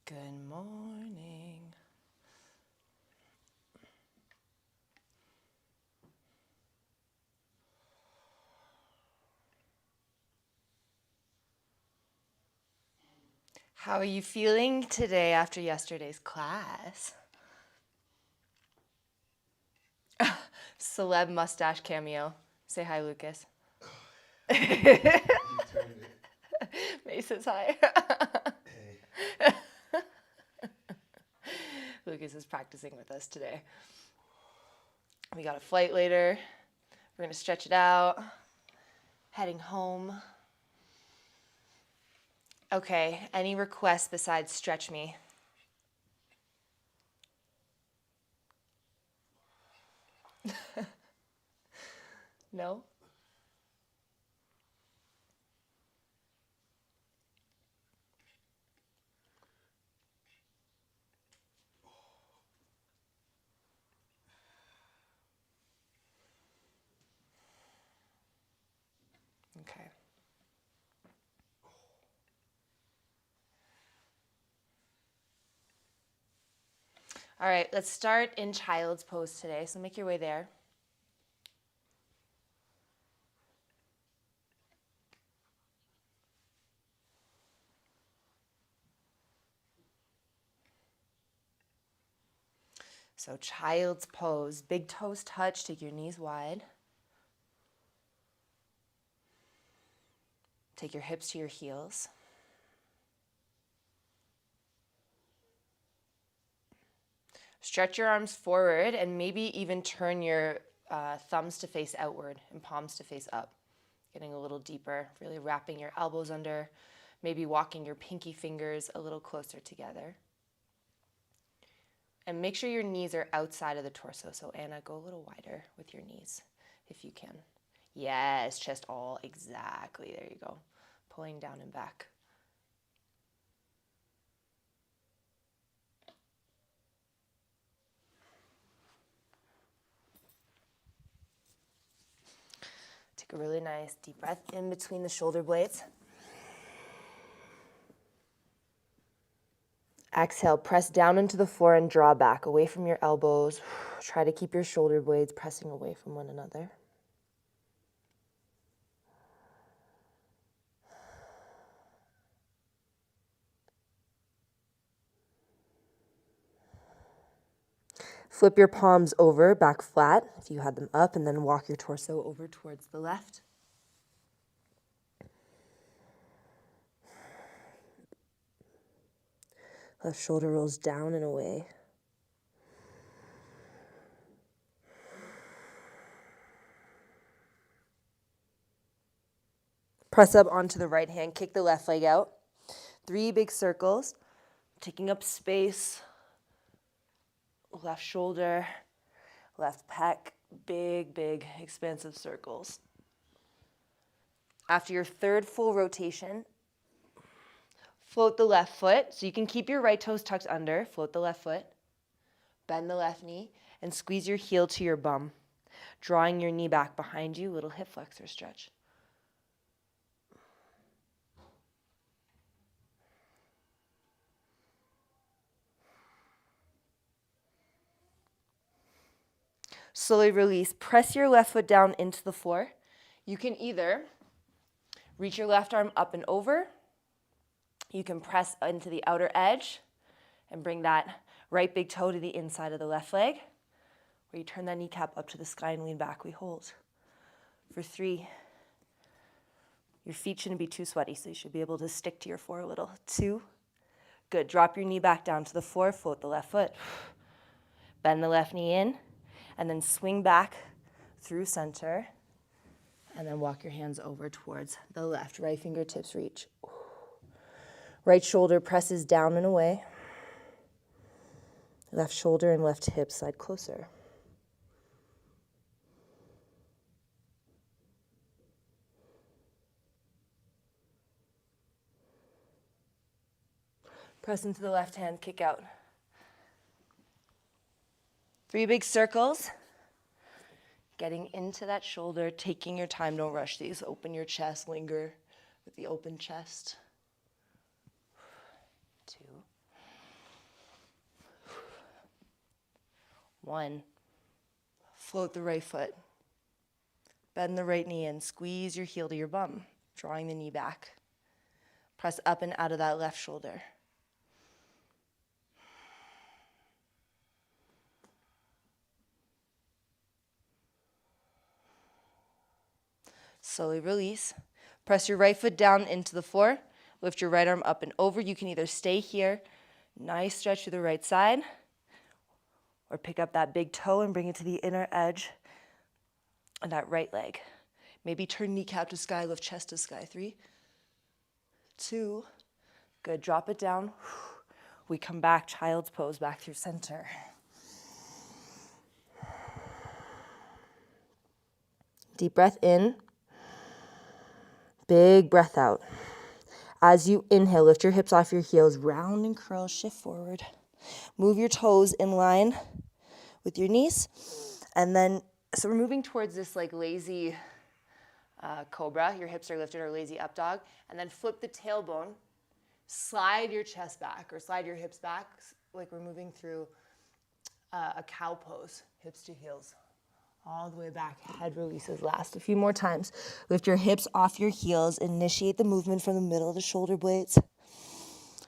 Good morning. How are you feeling today after yesterday's class? Celeb mustache cameo. Say hi, Lucas. Mace says hi. Hey. Lucas is practicing with us today. We got a flight later. We're going to stretch it out. Heading home. Okay, any requests besides stretch me? No? Okay. All right, let's start in child's pose today. So make your way there. So child's pose, big toes touch, take your knees wide. Take your hips to your heels. Stretch your arms forward and maybe even turn your thumbs to face outward and palms to face up. Getting a little deeper, really wrapping your elbows under, maybe walking your pinky fingers a little closer together. And make sure your knees are outside of the torso. So Anna, go a little wider with your knees if you can. Yes, chest all, exactly, there you go. Pulling down and back. Take a really nice deep breath in between the shoulder blades. Exhale, press down into the floor and draw back away from your elbows. Try to keep your shoulder blades pressing away from one another. Flip your palms over, back flat if you had them up, and then walk your torso over towards the left. Left shoulder rolls down and away. Press up onto the right hand, kick the left leg out. 3 big circles, taking up space. Left shoulder, left pec, big, big, expansive circles. After your third full rotation, float the left foot. So you can keep your right toes tucked under, float the left foot, bend the left knee, and squeeze your heel to your bum, drawing your knee back behind you, little hip flexor stretch. Slowly release. Press your left foot down into the floor. You can either reach your left arm up and over. You can press into the outer edge and bring that right big toe to the inside of the left leg. Where you turn that kneecap up to the sky and lean back. We hold. For 3. Your feet shouldn't be too sweaty, so you should be able to stick to your floor a little. 2. Good. Drop your knee back down to the floor. Float the left foot. Bend the left knee in. And then swing back through center. And then walk your hands over towards the left. Right fingertips reach. Right shoulder presses down and away. Left shoulder and left hip slide closer. Press into the left hand, kick out. 3 big circles. Getting into that shoulder, taking your time, don't rush these. Open your chest, linger with the open chest. 2. 1. Float the right foot. Bend the right knee and squeeze your heel to your bum, drawing the knee back. Press up and out of that left shoulder. Slowly release. Press your right foot down into the floor. Lift your right arm up and over. You can either stay here, nice stretch to the right side, or pick up that big toe and bring it to the inner edge of that right leg. Maybe turn kneecap to sky, lift chest to sky. 3, 2, good. Drop it down. We come back, child's pose, back through center. Deep breath in. Big breath out. As you inhale, lift your hips off your heels, round and curl, shift forward. Move your toes in line with your knees. And then, so we're moving towards this like lazy cobra. Your hips are lifted, or lazy up dog. And then flip the tailbone. Slide your chest back, or slide your hips back, like we're moving through a cow pose, hips to heels. All the way back, head releases last. A few more times. Lift your hips off your heels. Initiate the movement from the middle of the shoulder blades.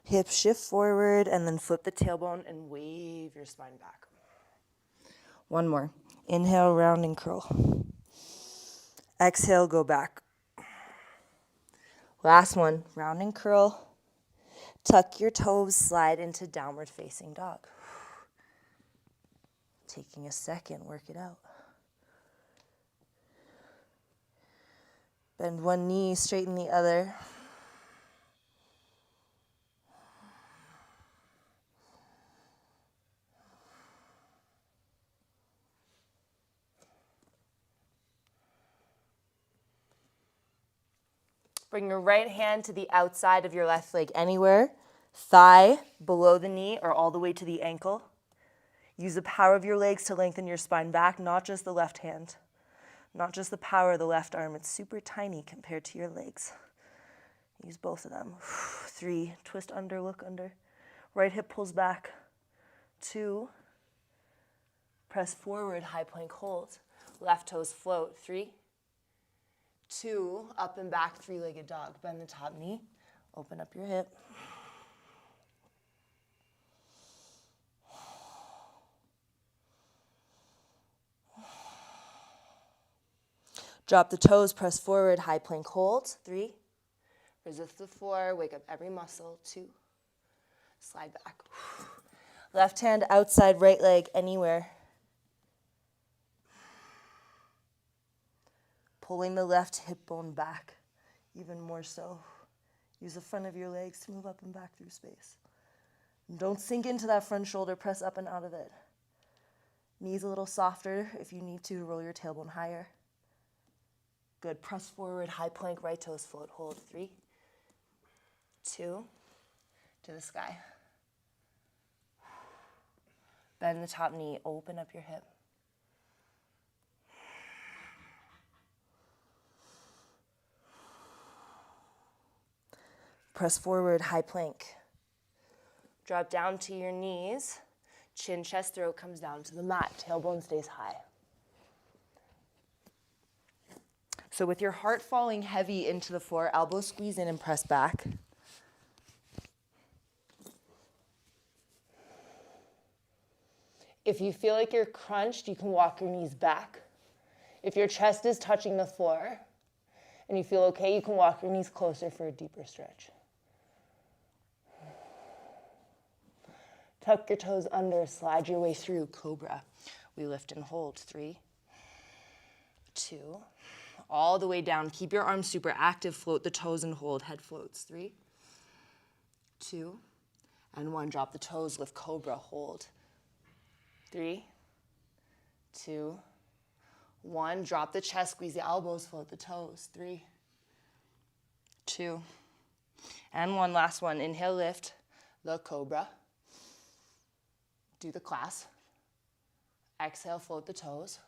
Hips shift forward, and then flip the tailbone and wave your spine back. One more. Inhale, round and curl. Exhale, go back. Last one, round and curl. Tuck your toes, slide into downward facing dog. Taking a second, work it out. Bend one knee, straighten the other. Bring your right hand to the outside of your left leg anywhere. Thigh below the knee or all the way to the ankle. Use the power of your legs to lengthen your spine back, not just the left hand. Not just the power of the left arm. It's super tiny compared to your legs. Use both of them. 3, twist under, look under. Right hip pulls back. 2, press forward, high plank hold. Left toes float. 3, 2, up and back, three-legged dog. Bend the top knee, open up your hip. Drop the toes, press forward, high plank hold. 3, resist the floor, wake up every muscle. 2, slide back. Left hand outside right leg anywhere. Pulling the left hip bone back, even more so. Use the front of your legs to move up and back through space. And don't sink into that front shoulder, press up and out of it. Knees a little softer if you need to, roll your tailbone higher. Good, press forward, high plank, right toes float, hold. 3, 2, to the sky. Bend the top knee, open up your hip. Press forward, high plank. Drop down to your knees. Chin, chest, throat comes down to the mat. Tailbone stays high. So with your heart falling heavy into the floor, elbows squeeze in and press back. If you feel like you're crunched, you can walk your knees back. If your chest is touching the floor and you feel okay, you can walk your knees closer for a deeper stretch. Tuck your toes under, slide your way through, cobra. We lift and hold. 3, 2, all the way down. Keep your arms super active, float the toes and hold. Head floats. 3, 2, and 1. Drop the toes, lift cobra, hold. 3, 2, 1. Drop the chest, squeeze the elbows, float the toes. 3, 2, and 1. Last one. Inhale, lift the cobra. Do the class. Exhale, float the toes.